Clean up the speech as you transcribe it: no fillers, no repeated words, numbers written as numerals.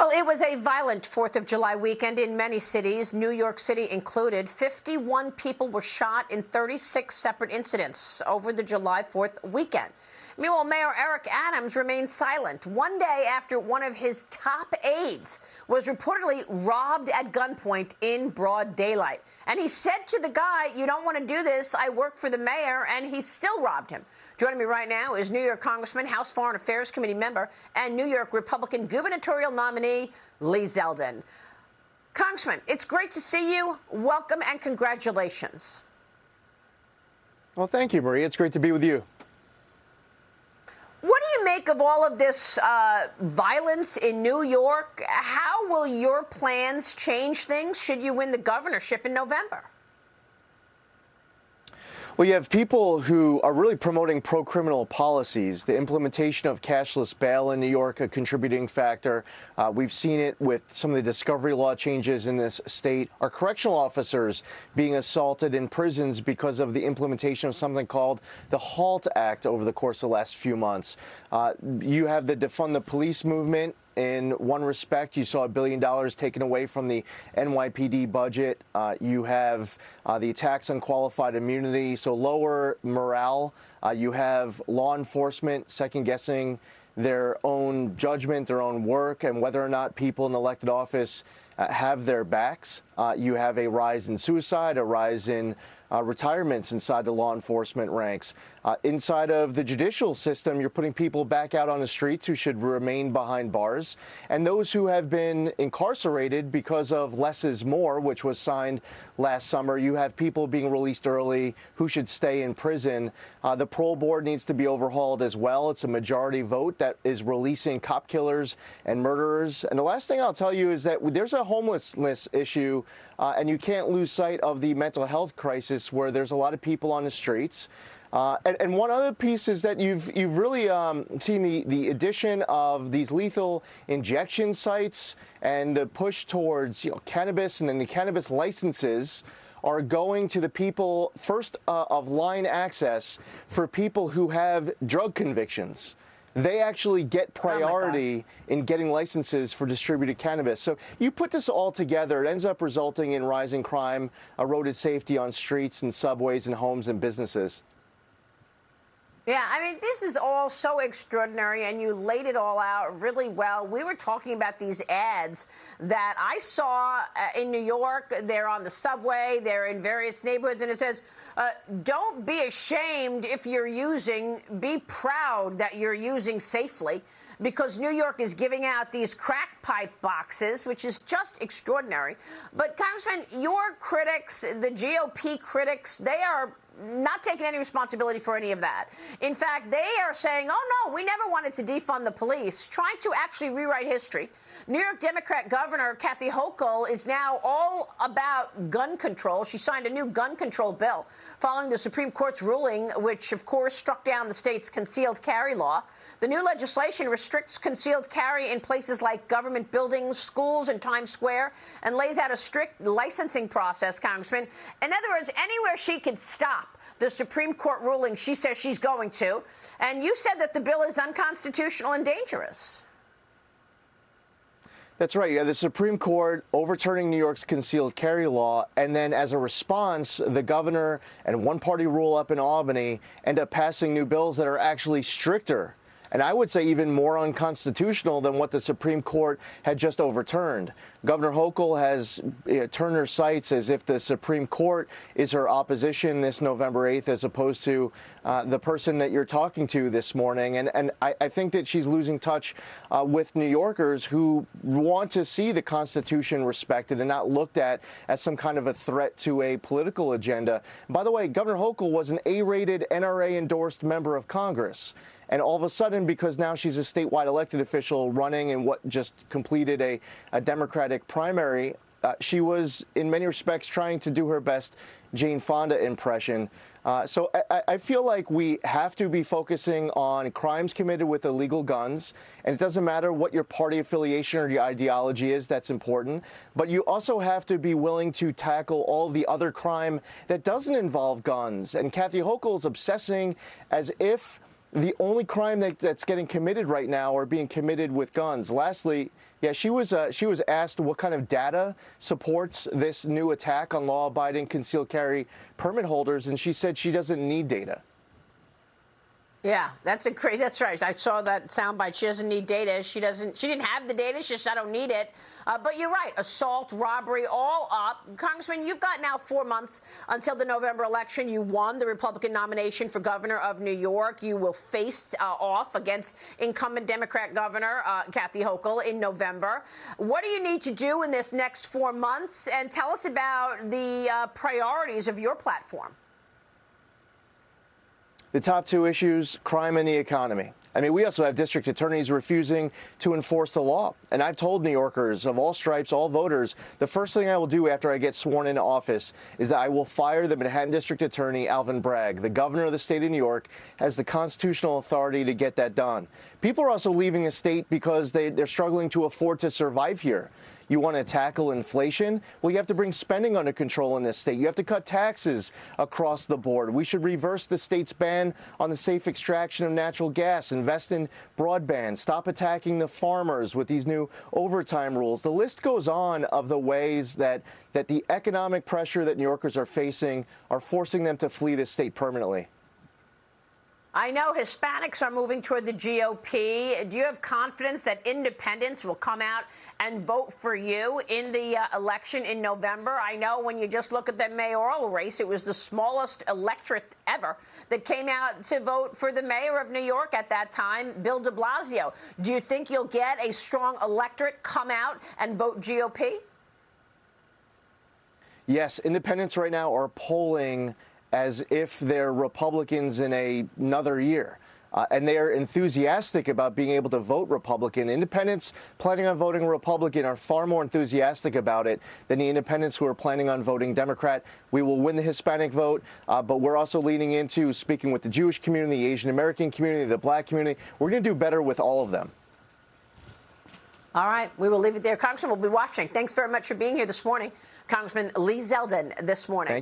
Well, it was a violent 4th of July weekend in many cities, New York City included. 51 people were shot in 36 separate incidents over the July 4th weekend. Meanwhile, Mayor Eric Adams remained silent one day after one of his top aides was reportedly robbed at gunpoint in broad daylight. And he said to the guy, "You don't want to do this. I work for the mayor," and he still robbed him. Joining me right now is New York Congressman, House Foreign Affairs Committee member, and New York Republican gubernatorial nominee, Lee Zeldin. Congressman, it's great to see you. Welcome and congratulations. Well, thank you, Marie. It's great to be with you. What do you make of all of this violence in New York? How will your plans change things should you win the governorship in November? Well, you have people who are really promoting pro-criminal policies. The implementation of cashless bail in New York, a contributing factor. We've seen it with some of the discovery law changes in this state. Our correctional officers being assaulted in prisons because of the implementation of something called the HALT Act over the course of the last few months. You have the defund the police movement. In one respect, you saw $1 billion taken away from the NYPD budget. You have the attacks on qualified immunity, so lower morale. You have law enforcement second-guessing their own judgment, their own work, and whether or not people in elected office have their backs. You have a rise in suicide, a rise in retirements inside the law enforcement ranks. Inside of the judicial system, you're putting people back out on the streets who should remain behind bars. And those who have been incarcerated because of less is more, which was signed last summer, you have people being released early who should stay in prison. The parole board needs to be overhauled as well. It's a majority vote that is releasing cop killers and murderers. And the last thing I'll tell you is that there's a homelessness issue, and you can't lose sight of the mental health crisis where there's a lot of people on the streets. And one other piece is that you've really seen the addition of these lethal injection sites and the push towards cannabis, and then the cannabis licenses are going to the people first of line access for people who have drug convictions. They actually get priority in getting licenses for distributed cannabis. So you put this all together, it ends up resulting in rising crime, eroded safety on streets and subways and homes and businesses. Yeah, I mean, this is all so extraordinary, and you laid it all out really well. We were talking about these ads that I saw in New York. They're on the subway. They're in various neighborhoods, and it says, don't be ashamed if you're using, be proud that you're using safely, because New York is giving out these crack pipe boxes, which is just extraordinary. But, Congressman, your critics, the GOP critics, they are not taking any responsibility for any of that. In fact, they are saying, oh, no, we never wanted to defund the police, trying to actually rewrite history. New York Democrat Governor Kathy Hochul is now all about gun control. She signed a new gun control bill following the Supreme Court's ruling, which, of course, struck down the state's concealed carry law. The new legislation restricts concealed carry in places like government buildings, schools, and Times Square, and lays out a strict licensing process, Congressman. In other words, anywhere she could stop the Supreme Court ruling, she says she's going to. And you said that the bill is unconstitutional and dangerous. That's right. Yeah, the Supreme Court overturning New York's concealed carry law, and then as a response, the governor and one-party rule up in Albany end up passing new bills that are actually stricter, and I would say even more unconstitutional than what the Supreme Court had just overturned. Governor Hochul has turned her sights as if the Supreme Court is her opposition this November 8th, as opposed to the person that you're talking to this morning. And I think that she's losing touch with New Yorkers who want to see the Constitution respected and not looked at as some kind of a threat to a political agenda. By the way, Governor Hochul was an A-rated, NRA-endorsed member of Congress. And all of a sudden, because now she's a statewide elected official running in what just completed a Democratic primary, she was, in many respects, trying to do her best Jane Fonda impression. So I feel like we have to be focusing on crimes committed with illegal guns. And it doesn't matter what your party affiliation or your ideology is, that's important. But you also have to be willing to tackle all the other crime that doesn't involve guns. And Kathy Hochul is obsessing as if the only crime that's getting committed right now are being committed with guns. Lastly, yeah, she was asked what kind of data supports this new attack on law-abiding concealed carry permit holders, and she said she doesn't need data. Yeah, that's right. I saw that soundbite. She doesn't need data. She didn't have the data. She said, I don't need it. But you're right. Assault, robbery, all up. Congressman, you've got now 4 months until the November election. You won the Republican nomination for governor of New York. You will face off against incumbent Democrat Governor Kathy Hochul in November. What do you need to do in this next 4 months? And tell us about the priorities of your platform. The top two issues, crime and the economy. I mean, we also have district attorneys refusing to enforce the law. And I've told New Yorkers of all stripes, all voters, the first thing I will do after I get sworn into office is that I will fire the Manhattan District Attorney, Alvin Bragg. The governor of the state of New York has the constitutional authority to get that done. People are also leaving the state because they're struggling to afford to survive here. You want to tackle inflation? Well, you have to bring spending under control in this state. You have to cut taxes across the board. We should reverse the state's ban on the safe extraction of natural gas, invest in broadband, stop attacking the farmers with these new overtime rules. The list goes on of the ways that the economic pressure that New Yorkers are facing are forcing them to flee this state permanently. I know Hispanics are moving toward the GOP. Do you have confidence that independents will come out and vote for you in the election in November? I know when you just look at the mayoral race, it was the smallest electorate ever that came out to vote for the mayor of New York at that time, Bill de Blasio. Do you think you'll get a strong electorate come out and vote GOP? Yes, independents right now are polling as if they're Republicans in another year. And they are enthusiastic about being able to vote Republican. Independents planning on voting Republican are far more enthusiastic about it than the independents who are planning on voting Democrat. We will win the Hispanic vote, but we're also leaning into speaking with the Jewish community, the Asian American community, the Black community. We're going to do better with all of them. All right, we will leave it there. Congressman, we'll be watching. Thanks very much for being here this morning. Congressman Lee Zeldin this morning. Thank you.